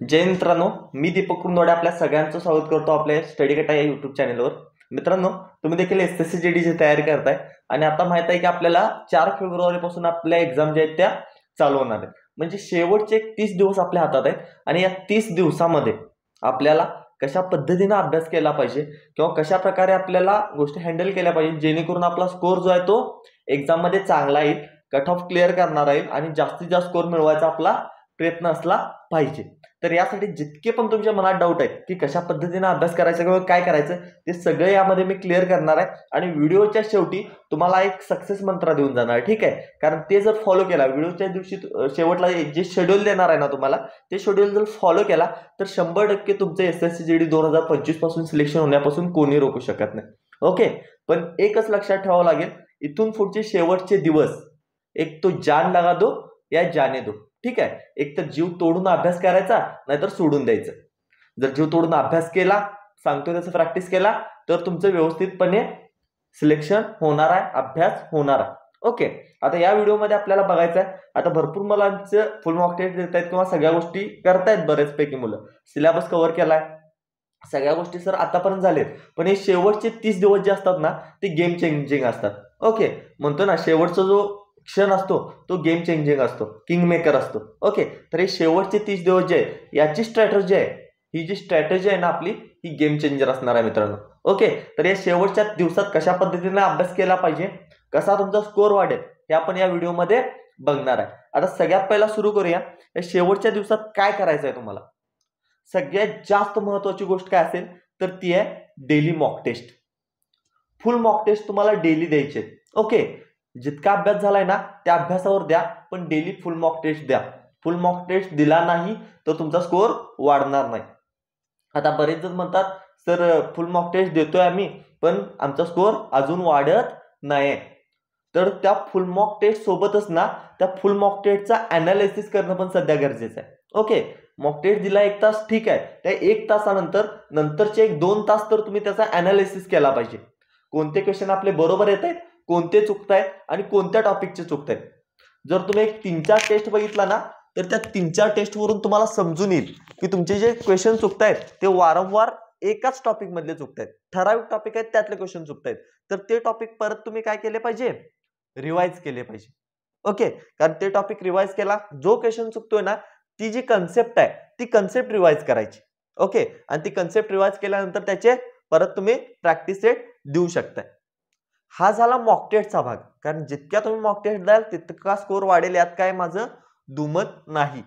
जय मित्रांनो, मी दीपक कुंदोडे आपल्या सगळ्यांचं स्वागत करतो आपल्या स्टडी कटा या युट्यूब चॅनलवर. मित्रांनो, तुम्ही देखील एसएससी जीडीची तयारी करताय आणि आता माहित आहे की आपल्याला 4 फेब्रुवारी पासून आपल्या एक्झाम ज्या आहेत त्या चालू होणार आहेत. म्हणजे शेवटचे 30 दिवस आपल्या हातात आहेत आणि या 30 दिवसामध्ये आपल्याला कशा पद्धतीने अभ्यास केला पाहिजे किंवा कशा प्रकारे आपल्याला गोष्टी हँडल केल्या पाहिजे जेणेकरून आपला स्कोर जो आहे तो एक्झाम मध्ये चांगला येईल, कट ऑफ क्लिअर करणार येईल आणि जास्तीत जास्त स्कोर मिळवायचा आपला प्रयत्न असला पाहिजे. तर यासाठी जितके पण तुमच्या मनात डाऊट आहेत की कशा पद्धतीने अभ्यास करायचा किंवा काय करायचं ते सगळे यामध्ये मी क्लिअर करणार आहे आणि व्हिडिओच्या शेवटी तुम्हाला एक सक्सेस मंत्र देऊन जाणार. ठीक आहे, कारण ते जर फॉलो केला व्हिडिओच्या दिवशी शेवटला जे शेड्यूल देणार आहे ना तुम्हाला, ते शेड्यूल जर फॉलो केला तर 100% तुमचं एसएससी जीडी 2025 पासून सिलेक्शन होण्यापासून कोणी रोखू शकत नाही. ओके, पण एकच लक्षात ठेवावं लागेल, इथून पुढचे शेवटचे दिवस एक तो जान लगा दो या जाने दो. ठीक आहे, एक तर जीव तोडून अभ्यास करायचा, नाहीतर सोडून द्यायचं. जर जीव तोडून अभ्यास केला, सांगतो त्याचं प्रॅक्टिस केला, तर तुमचं व्यवस्थितपणे सिलेक्शन होणार आहे, अभ्यास होणार आहे. ओके, आता या व्हिडिओमध्ये आपल्याला बघायचं आहे, आता भरपूर मुलांचं फुल मॉक टेस्ट देत आहेत किंवा सगळ्या गोष्टी करतायत बरेचपैकी मुलं, सिलेबस कव्हर केलाय, सगळ्या गोष्टी सर आतापर्यंत झालेत. पण हे शेवटचे 30 दिवस जे असतात ना ते गेम चेंजिंग असतात. ओके, म्हणतो ना शेवटचा जो क्षण असतो तो गेम चेंजिंग असतो, किंग मेकर असतो. ओके, तर हे शेवटचे 30 दिवस जे आहे याची स्ट्रॅटेजी आहे, ही जी स्ट्रॅटेजी आहे ना आपली, ही गेम चेंजर असणार आहे मित्रांनो. ओके, तर या शेवटच्या दिवसात कशा पद्धतीने अभ्यास केला पाहिजे, कसा तुमचा स्कोर वाढेल हे आपण या व्हिडिओमध्ये बघणार आहे. आता सगळ्यात पहिला सुरू करूया, या शेवटच्या दिवसात काय करायचं आहे तुम्हाला. सगळ्यात जास्त महत्वाची गोष्ट काय असेल तर ती आहे daily mock test. Full mock test तुम्हाला डेली द्यायचे. ओके, जितका अभ्यास झालाय ना त्या अभ्यासावर द्या, पण डेली फुल मॉक टेस्ट द्या. फुल मॉक टेस्ट दिला नाही तर तुमचा स्कोर वाढणार नाही. आता बरेच जण म्हणतात सर फुल मॉक टेस्ट देतोय आम्ही पण आमचा स्कोर अजून वाढत नाही. तर त्या फुल मॉक टेस्ट सोबतच ना त्या फुल मॉक टेस्टचा अनालिसिस करणं पण सध्या गरजेचं आहे. ओके, मॉक टेस्ट दिला 1 तास, ठीक आहे, त्या 1 तासानंतर नंतरचे 1-2 तास तर तुम्ही त्याचा अनालिसिस केला पाहिजे. कोणते क्वेश्चन आपले बरोबर येत आहेत, कोणते चुकतायत आणि कोणत्या टॉपिकचे चुकतायत. जर तुम्ही एक 3-4 टेस्ट बघितला ना तर त्या 3-4 टेस्टवरून तुम्हाला समजून येईल की तुमचे जे क्वेश्चन चुकतायत ते वारंवार एकाच टॉपिक मधले चुकतायत, ठराविक टॉपिक आहेत त्यातले क्वेश्चन चुकतायत. तर ते टॉपिक परत तुम्ही काय केले पाहिजे, रिवाइज केले पाहिजे. ओके, कारण ते टॉपिक रिवाइज केला, जो क्वेश्चन चुकतोय ना ती जी कन्सेप्ट आहे ती कन्सेप्ट रिवाइज करायची. ओके, आणि ती कन्सेप्ट रिवाइज केल्यानंतर त्याचे परत तुम्ही प्रॅक्टिस सेट देऊ शकताय. हा झाला मॉक टेस्टचा भाग, कारण जितक्या तुम्ही मॉक टेस्ट द्याल तितका स्कोर वाढेल, यात काय माझं दुमत नाही.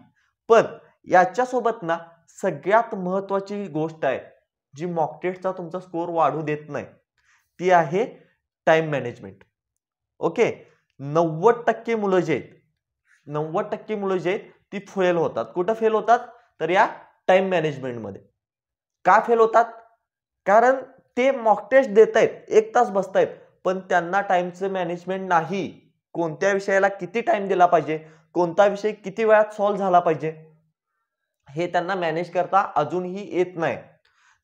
पण याच्यासोबत ना सगळ्यात महत्वाची गोष्ट आहे जी मॉक टेस्टचा तुमचा स्कोर वाढू देत नाही, ती आहे टाइम मॅनेजमेंट. ओके, 90% मुलं जे आहेत 90% मुलं जे आहेत ती फेल होतात. कुठं फेल होतात तर या टाइम मॅनेजमेंट मध्ये. का फेल होतात, कारण ते मॉक टेस्ट देत आहेत, 1 तास बसतायत, पण त्यांना टाइमचं मॅनेजमेंट नाही. कोणत्या विषयाला किती टाइम दिला पाहिजे, कोणता विषय किती वेळात सॉल्व्ह झाला पाहिजे हे त्यांना मॅनेज करता अजूनही येत नाही.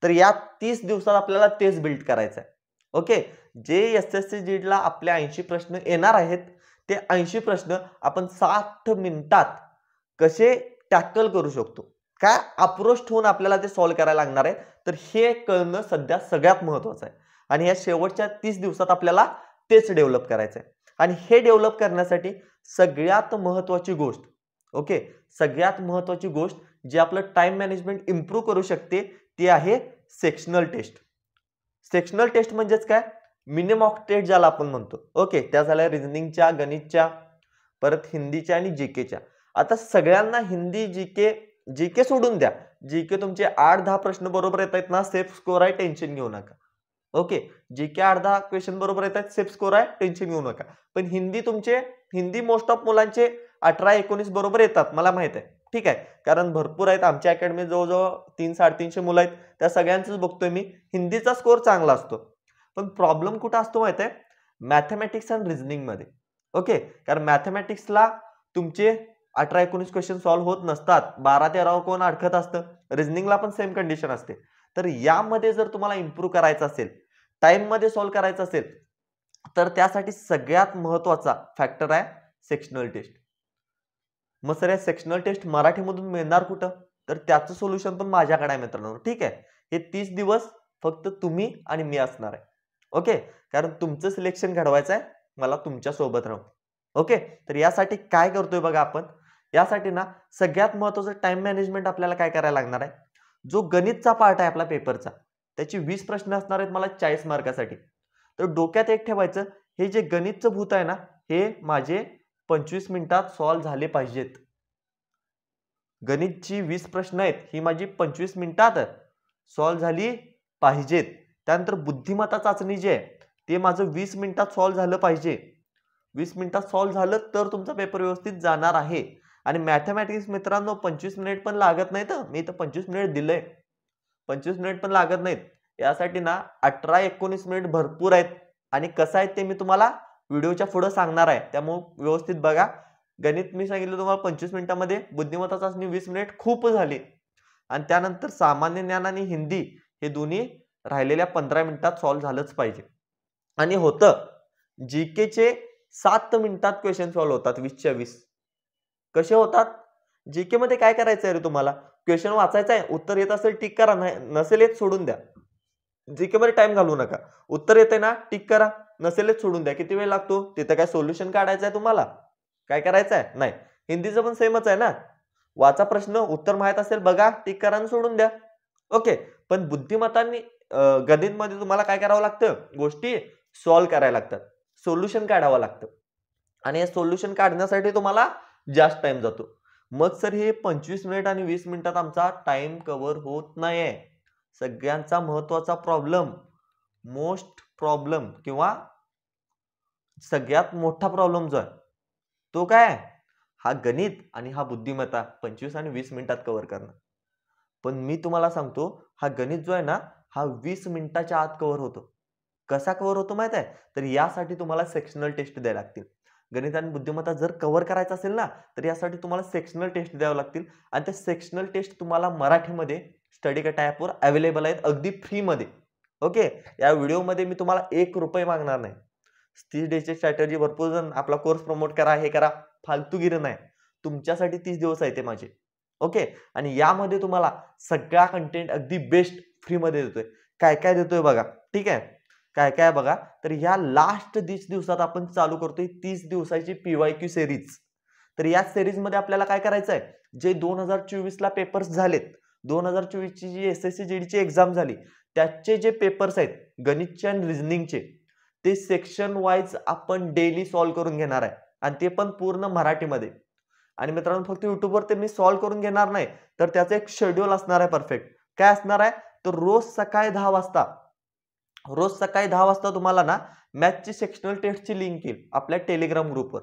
तर या 30 दिवसात आपल्याला तेच बिल्ड करायचं आहे. ओके, जे एसएससी जीडीला आपल्या 80 प्रश्न येणार आहेत ते 80 प्रश्न आपण 60 मिनिटात कसे टॅकल करू शकतो, काय अप्रोच ठेवून आपल्याला ते सॉल्व्ह करायला लागणार आहे, तर हे कळणं सध्या सगळ्यात महत्त्वाचं आहे. आणि या शेवटच्या 30 दिवसात आपल्याला तेच डेव्हलप करायचं आहे. आणि हे डेव्हलप करण्यासाठी सगळ्यात महत्त्वाची गोष्ट, ओके, सगळ्यात महत्त्वाची गोष्ट जी आपलं टाइम मॅनेजमेंट इम्प्रूव्ह करू शकते ती आहे सेक्शनल टेस्ट. सेक्शनल टेस्ट म्हणजेच काय, मिनी मॉक टेस्ट ज्याला आपण म्हणतो. ओके, त्या झाल्या रिझनिंगच्या, गणितच्या, परत हिंदीच्या आणि जीकेच्या. आता सगळ्यांना हिंदी, जीके सोडून द्या. जीके तुमचे 8-10 प्रश्न बरोबर येत आहेत ना, सेफ स्कोर आहे, टेन्शन घेऊ नका. ओके, जीके 8-10 क्वेश्चन बरोबर येत आहेत, सेफ स्कोर आहे, टेन्शन घेऊ नका. पण हिंदी मोस्ट ऑफ मुलांचे 18-19 बरोबर येतात, मला माहित आहे. ठीक आहे, कारण भरपूर आहेत आमच्या अकॅडमी, जवळजवळ 300-350 मुलं आहेत, त्या सगळ्यांचंच बघतोय मी. हिंदीचा स्कोर चांगला असतो, पण प्रॉब्लेम कुठं असतो माहित आहे, मॅथमॅटिक्स आणि रिझनिंग मध्ये. ओके, कारण मॅथमॅटिक्सला तुमचे 18-19 क्वेश्चन सॉल्व्ह होत नसतात, 12-13 कोण अडकत असतं. रिझनिंगला पण सेम कंडिशन असते. तर यामध्ये जर तुम्हाला इम्प्रूव्ह करायचं असेल, टाइम मध्ये सॉल्व्ह करायचं असेल, तर त्यासाठी सगळ्यात महत्वाचा फॅक्टर आहे सेक्शनल टेस्ट. मग सर या सेक्शनल टेस्ट मराठीमधून मिळणार कुठं, तर त्याचं सोल्युशन पण माझ्याकडे आहे मित्रांनो. ठीक आहे, हे 30 दिवस फक्त तुम्ही आणि मी असणार आहे. ओके, कारण तुमचं सिलेक्शन घडवायचं आहे, मला तुमच्या सोबत राहून. ओके, तर यासाठी काय करतोय बघा आपण, यासाठी ना सगळ्यात महत्त्वाचं टाइम मॅनेजमेंट आपल्याला काय करायला लागणार आहे. जो गणितचा पार्ट आहे आपला पेपरचा, त्याची 20 प्रश्न असणार आहेत मला 40 मार्कासाठी. तर डोक्यात एक ठेवायचं, हे जे गणितचं भूत आहे ना, हे माझे 25 मिनिटात सॉल्व्ह झाले पाहिजेत. गणितची 20 प्रश्न आहेत, ही माझी 25 मिनिटात सॉल्व्ह झाली पाहिजेत. त्यानंतर बुद्धिमत्ता चाचणी जी आहे, ते माझं 20 मिनिटात सॉल्व्ह झालं पाहिजे. 20 मिनिटात सॉल्व्ह झालं तर तुमचा पेपर व्यवस्थित जाणार आहे. आणि मॅथमॅटिक्स मित्रांनो 25 मिनिट पण लागत नाहीत. मी इथं 25 मिनिट दिलंय. 25 मिनिट पण लागत नाहीत. यासाठी ना 18-19 मिनिट भरपूर आहेत. आणि कसं आहे ते मी तुम्हाला व्हिडिओच्या पुढे सांगणार आहे. त्यामुळे व्यवस्थित बघा. गणित मी सांगितलं तुम्हाला 25 मिनिटांमध्ये, बुद्धिमत्ता चाचणी 20 मिनिट खूप झाली. आणि त्यानंतर सामान्य ज्ञान आणि हिंदी हे दोन्ही राहिलेल्या 15 मिनिटात सॉल्व्ह झालंच पाहिजे. आणि होतं, जीकेचे 7 मिनिटात क्वेश्चन सॉल्व्ह होतात 20च्या 20. कसे होतात? जीके मध्ये काय करायचं आहे रे तुम्हाला? क्वेश्चन वाचायचा आहे, उत्तर येत असेल टिक करा, नसेल येत सोडून द्या. जीके मध्ये टाइम घालवू नका. उत्तर येते ना टिक करा, नसेल येत सोडून द्या. किती वेळ लागतो? तिथं काय सोल्युशन काढायचं आहे तुम्हाला? काय करायचं आहे? नाही. हिंदीचं पण सेमच आहे ना. वाचा प्रश्न, उत्तर माहित असेल बघा, टिक करा आणि सोडून द्या. ओके. पण बुद्धिमत्तांनी गणितमध्ये तुम्हाला काय करावं लागतं? गोष्टी सॉल्व्ह करायला लागतात. सोल्युशन काढावं लागतं. आणि हे सोल्युशन काढण्यासाठी तुम्हाला जास्त टाइम जातो. मग सर हे 25 मिनिट आणि 20 मिनिटात आमचा टाइम कव्हर होत नाहीये. सगळ्यांचा महत्त्वाचा प्रॉब्लेम, मोस्ट प्रॉब्लेम किंवा सगळ्यात मोठा प्रॉब्लेम जो आहे, तो काय आहे? हा गणित आणि हा बुद्धिमत्ता 25 आणि 20 मिनिटात कव्हर करणं. पण मी तुम्हाला सांगतो, हा गणित जो आहे ना, हा 20 मिनिटाच्या आत कव्हर होतो. कसा कव्हर होतो माहित आहे? तर यासाठी तुम्हाला सेक्शनल टेस्ट द्यायला लागतील. गणित आणि बुद्धिमत्ता जर कव्हर करायचं असेल ना, तर यासाठी तुम्हाला सेक्शनल टेस्ट द्यावं लागतील. आणि त्या सेक्शनल टेस्ट तुम्हाला मराठीमध्ये स्टडी कटा ॲपवर अवेलेबल आहेत, अगदी फ्रीमध्ये. ओके. या व्हिडिओमध्ये मी तुम्हाला ₹1 मागणार नाही. 30 डेजची स्ट्रॅटेजी, भरपूर जण आपला कोर्स प्रमोट करा, हे करा, फालतूगिरी नाही. तुमच्यासाठी 30 दिवस आहे ते माझे. ओके. आणि यामध्ये तुम्हाला सगळा कंटेंट अगदी बेस्ट फ्रीमध्ये देतोय. काय काय देतोय बघा. ठीक आहे. काय काय बघा. तर या लास्ट 30 दिवसात आपण चालू करतोय 30 दिवसाची PYQ सिरीज. तर या सिरीजमध्ये आपल्याला काय करायचं आहे, जे 2024 ला पेपर्स झालेत, 2024 ची जी SSC GDची एक्झाम झाली, त्याचे जे पेपर्स आहेत गणितचे आणि रिझनिंगचे, ते सेक्शन वाईज आपण डेली सॉल्व्ह करून घेणार आहे. आणि ते पण पूर्ण मराठीमध्ये. आणि मित्रांनो फक्त युट्यूबवर ते मी सॉल्व्ह करून घेणार नाही, तर त्याचं एक शेड्यूल असणार आहे परफेक्ट. काय असणार आहे? तर रोज सकाळी 10 वाजता, रोज सकाळी 10 वाजता तुम्हाला ना मॅथची सेक्शनल टेस्टची लिंक येईल आपल्या टेलिग्राम ग्रुपवर.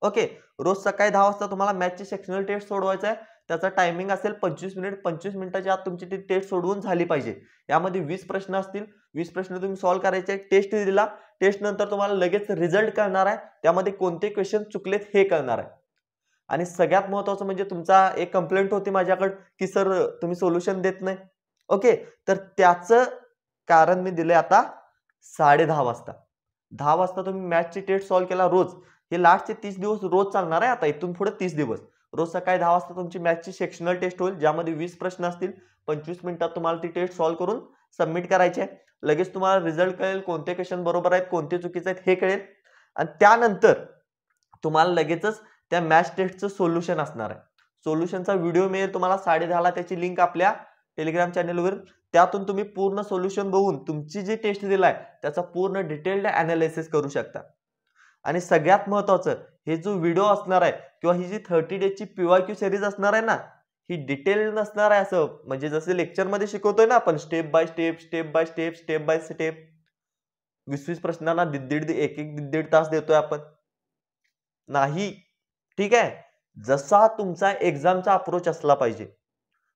ओके. रोज सकाळी 10 वाजता तुम्हाला मॅथची सेक्शनल टेस्ट सोडवायचा आहे. त्याचा टायमिंग असेल 25 मिनिट. 25 मिनिटाच्या आत तुमची ती टेस्ट सोडवून झाली पाहिजे. यामध्ये 20 प्रश्न असतील. 20 प्रश्न तुम्ही सॉल्व्ह करायचे. टेस्ट दिला. टेस्ट नंतर तुम्हाला लगेच रिझल्ट कळणार आहे. त्यामध्ये कोणते क्वेश्चन चुकलेत हे कळणार आहे. आणि सगळ्यात महत्त्वाचं म्हणजे तुमचा एक कंप्लेंट होती माझ्याकडे, की सर तुम्ही सोल्युशन देत नाही. ओके. तर त्याचं कारण मी दिले आता 10:30 वाजता. 10 वाजता तुम्ही मॅथची टेस्ट सॉल्व्ह केला रोज. हे लास्टचे 30 दिवस रोज चालणार आहे आता, इथून पुढे 30 दिवस. रोज सकाळी 10 वाजता तुमची मॅथची सेक्शनल टेस्ट होईल, ज्यामध्ये 20 प्रश्न असतील. 25 मिनिटात तुम्हाला ती टेस्ट सॉल्व्ह करून सबमिट करायची आहे. लगेच तुम्हाला रिझल्ट कळेल, कोणते क्वेश्चन बरोबर आहेत, कोणते चुकीचे आहेत हे कळेल. आणि त्यानंतर तुम्हाला लगेचच त्या मॅथ्स टेस्टचं सोल्युशन असणार आहे. सोल्युशनचा व्हिडिओ मिळेल तुम्हाला 10:30ला. त्याची लिंक आपल्या टेलिग्राम चॅनलवर. त्यातून तुम्ही पूर्ण सोल्युशन बघून तुमची जी टेस्ट दिलाय त्याचा पूर्ण डिटेल्ड अनालिसिस करू शकता. आणि सगळ्यात महत्त्वाचं, हे जो व्हिडिओ असणार आहे किंवा ही जी 30 डेजची PYQ सिरीज असणार आहे ना, ही डिटेल नसणार आहे असं, म्हणजे जसे लेक्चरमध्ये शिकवतोय ना आपण step by step, step by step, step by step. 20-20 प्रश्नांना दीड तास देतोय आपण. नाही. ठीक आहे. जसा तुमचा एक्झामचा अप्रोच असला पाहिजे.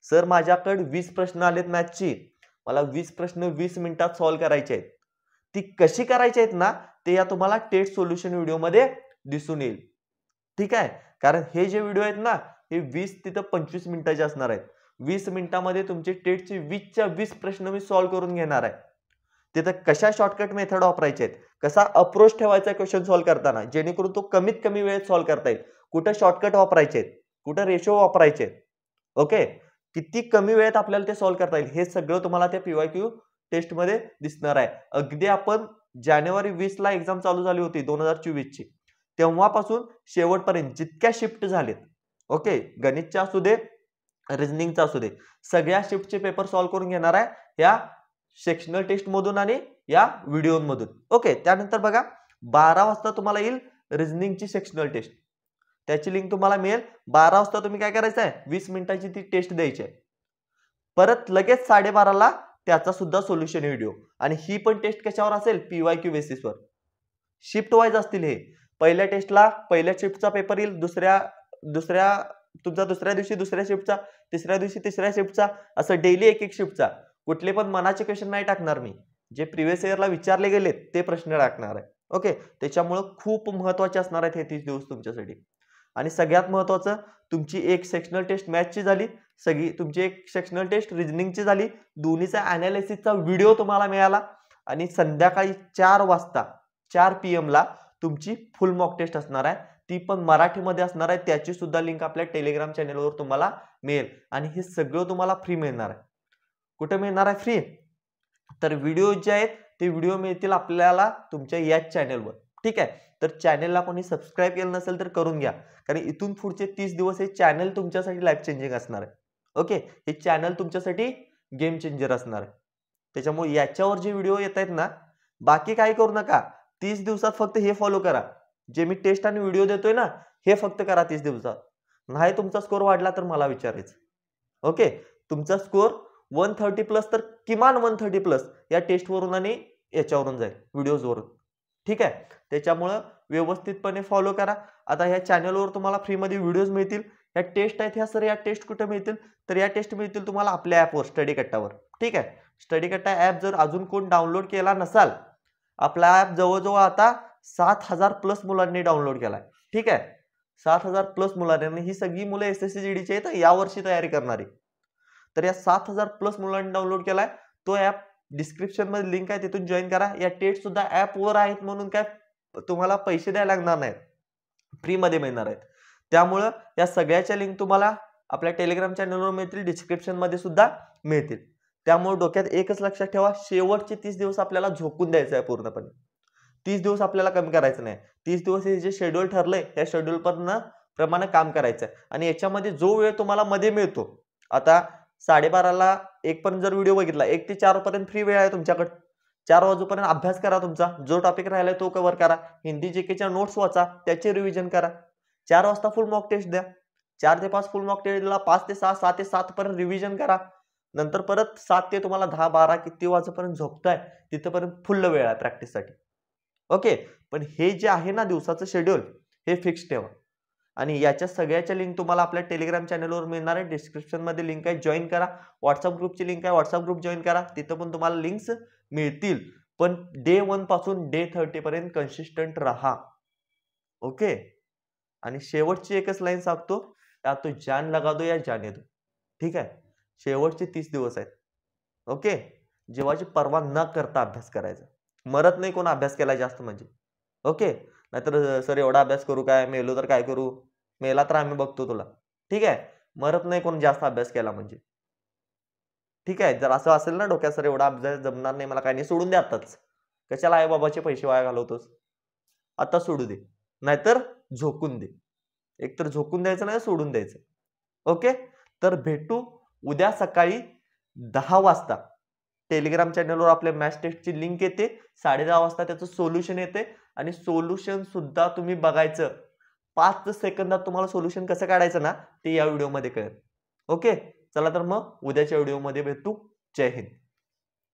सर माझ्याकडे 20 प्रश्न आलेत मॅथची, मला 20 प्रश्न 20 मिनिटात सॉल्व्ह करायचे आहेत. ती कशी करायची आहेत ना, ते या तुम्हाला टेस्ट सोल्युशन व्हिडिओमध्ये दिसून येईल. ठीक आहे. कारण हे जे व्हिडिओ आहेत ना, हे 20 तिथं 25 मिनिटाचे असणार आहेत. 20 मिनिटामध्ये तुमचे टेस्टचे 20च्या 20 प्रश्न मी सॉल्व्ह करून घेणार आहे. तिथं कशा शॉर्टकट मेथड वापरायचे आहेत, कसा अप्रोच ठेवायचा क्वेश्चन सॉल्व्ह करताना, जेणेकरून तो कमीत कमी वेळेत सॉल्व्ह करता येईल. कुठे शॉर्टकट वापरायचे आहेत, कुठे रेशो वापरायचे आहेत. ओके. किती कमी वेळेत आपल्याला ते सॉल्व्ह करता येईल हे सगळं तुम्हाला त्या PYQ टेस्ट मध्ये दिसणार आहे. अगदी आपण जानेवारी 20 ला एक्झाम चालू झाली होती 2024 ची, तेव्हापासून शेवटपर्यंत जितक्या शिफ्ट झालेत, ओके, गणितच्या असू दे, रिझनिंगचा असू दे, सगळ्या शिफ्टचे पेपर सॉल्व्ह करून घेणार आहे या सेक्शनल टेस्ट मधून आणि या व्हिडिओ मधून. ओके, त्यानंतर बघा 12 वाजता तुम्हाला येईल रिझनिंगची सेक्शनल टेस्ट. त्याची लिंक तुम्हाला मिळेल. 12 वाजता तुम्ही काय करायचं आहे, 20 मिनिटाची ती टेस्ट द्यायची आहे. परत लगेच 12:30 ला त्याचा सुद्धा सोल्युशन व्हिडिओ. आणि ही पण टेस्ट कशावर असेल, PYQ बेसिसवर. शिफ्ट वाईज असतील हे. पहिल्या टेस्टला पहिल्या शिफ्टचा पेपर येईल, दुसऱ्या दिवशी दुसऱ्या शिफ्टचा, तिसऱ्या दिवशी तिसऱ्या शिफ्टचा, असं डेली एक शिफ्टचा. कुठले पण मनाचे क्वेश्चन नाही टाकणार मी, जे प्रिव्हियस इयरला विचारले गेले ते प्रश्न टाकणार आहे. ओके, त्याच्यामुळे खूप महत्वाचे असणार आहेत हे 30 दिवस तुमच्यासाठी. आणि सगळ्यात महत्वाचं, तुमची एक सेक्शनल टेस्ट मॅथची झाली, तुमची एक सेक्शनल टेस्ट रिझनिंगची झाली, दोन्हीचा अनालिसिसचा व्हिडिओ तुम्हाला मिळाला. आणि संध्याकाळी 4 वाजता 4 PM ला तुमची फुल मॉक टेस्ट असणार आहे, ती पण मराठीमध्ये असणार आहे. त्याची सुद्धा लिंक आपल्या टेलिग्राम चॅनलवर तुम्हाला मिळेल. आणि हे सगळं तुम्हाला फ्री मिळणार आहे. कुठे मिळणार आहे फ्री, तर व्हिडिओ जे आहेत ते व्हिडिओ मिळतील आपल्याला तुमच्या याच चॅनलवर. ठीक आहे, तर चॅनलला कोणी सबस्क्राईब केलं नसेल तर करून घ्या, कारण इथून पुढचे 30 दिवस हे चॅनल तुमच्यासाठी लाईफ चेंजिंग असणार आहे. ओके, हे चॅनल तुमच्यासाठी गेम चेंजर असणार आहे. त्याच्यामुळे याच्यावर जे व्हिडिओ येत आहेत ना, बाकी काही करू नका. 30 दिवसात फक्त हे फॉलो करा, जे मी टेस्ट आणि व्हिडिओ देतोय ना, हे फक्त करा 30 दिवसात. नाही तुमचा स्कोर वाढला तर मला विचारायचं. ओके, तुमचा स्कोर 130 प्लस तर किमान 130 प्लस या टेस्टवरून आणि याच्यावरून जाईल, व्हिडिओजवरून. ठीक आहे, त्याच्यामुळं व्यवस्थितपणे फॉलो करा. आता ह्या चॅनलवर तुम्हाला फ्रीमध्ये व्हिडिओज मिळतील. या टेस्ट आहेत ह्या सर, या टेस्ट कुठे मिळतील, तर या टेस्ट मिळतील तुम्हाला आपल्या ॲपवर, स्टडी कट्टावर. ठीक आहे, स्टडी कट्टा ॲप जर अजून कोण डाउनलोड केला नसाल, आपला ॲप जवळजवळ आता 7,000 प्लस मुलांनी डाउनलोड केलाय. ठीक आहे, 7,000 प्लस मुलांनी, ही सगळी मुलं SSC GDची आहेत यावर्षी तयारी करणारी. तर या 7,000 प्लस मुलांनी डाउनलोड केलाय. तो ॲप डिस्क्रिप्शन मध्ये लिंक आहे, तिथून जॉईन करा. या टेस्ट सुद्धा ॲपवर आहेत म्हणून काय तुम्हाला पैसे द्यायला लागणार नाहीत, फ्री मध्ये मिळणार आहेत. त्यामुळं या सगळ्याच्या लिंक तुम्हाला आपल्या टेलिग्राम चॅनलवर मिळतील, डिस्क्रिप्शन मध्ये सुद्धा मिळतील. त्यामुळे डोक्यात एकच लक्षात ठेवा, शेवटचे 30 दिवस आपल्याला झोकून द्यायचं आहे पूर्णपणे. 30 दिवस आपल्याला कमी करायचं नाही. 30 दिवस हे जे शेड्यूल ठरलंय त्या शेड्यूल प्रमाणे काम करायचं आहे. आणि याच्यामध्ये जो वेळ तुम्हाला मध्ये मिळतो, आता 12:30 ला 1 पर्यंत जर व्हिडिओ बघितला, 1 ते 4 पर्यंत फ्री वेळ आहे तुमच्याकडे. 4 वाजूपर्यंत अभ्यास करा तुमचा, जो टॉपिक राहिलाय तो कव्हर करा. हिंदी जीकेच्या नोट्स वाचा, त्याचे रिव्हिजन करा. 4 वाजता फुल मॉक टेस्ट द्या. 4 ते 5 फुल मॉक टेस्ट दिला, 5 ते 6, 6 ते 7 पर्यंत रिव्हिजन करा. नंतर परत 7 ते तुम्हाला 10, 12 किती वाजेपर्यंत झोपताय तिथपर्यंत फुल वेळ आहे प्रॅक्टिससाठी. ओके, पण हे जे आहे ना दिवसाचं शेड्यूल, हे फिक्स ठेवा. आणि याच्या सगळ्याच्या लिंक तुम्हाला आपल्या टेलिग्राम चॅनलवर मिळणार आहे, डिस्क्रिप्शन मध्ये लिंक आहे, जॉईन करा. व्हॉट्सअप ग्रुपची लिंक आहे, व्हॉट्सअप ग्रुप जॉईन करा, तिथं पण तुम्हाला लिंक्स मिळतील. पण डे 1 पासून डे 30 पर्यंत कन्सिस्टंट राहा. ओके, आणि शेवटची एकच लाईन सांगतो, या तो जान लगा दो या जाने दो. ठीक आहे, शेवटचे 30 दिवस आहेत. ओके, जीवाची पर्वा न करता अभ्यास करायचा. मरत नाही कोण अभ्यास केला जास्त म्हणजे. ओके, नाहीतर सर एवढा अभ्यास करू काय, मेलो तर काय करू, मेला तर आम्ही बघतो तुला. ठीक आहे, मरत नाही कोण जास्त अभ्यास केला म्हणजे. ठीक आहे, जर असं असेल ना डोक्यात, सर एवढा अभ्यास जमणार नाही मला, काय नाही, सोडून दे आताच. कशाला आई बाबाचे पैसे वाया घालवतोस, आता सोडू दे, नाहीतर झोकून दे. एकतर झोकून द्यायचं नाही, सोडून द्यायचं. ओके, तर भेटू उद्या सकाळी 10 वाजता. टेलिग्राम चॅनलवर आपल्या मॅथ्स टेस्टची लिंक येते, 10:30 वाजता त्याचं सोल्युशन येते. आणि सोल्युशन सुद्धा तुम्ही बघायचं, 5 सेकंदात तुम्हाला सोल्युशन कसं काढायचं ना, ते या व्हिडिओमध्ये कळेल. ओके, चला तर मग उद्याच्या व्हिडिओमध्ये भेटू. जय हिंद.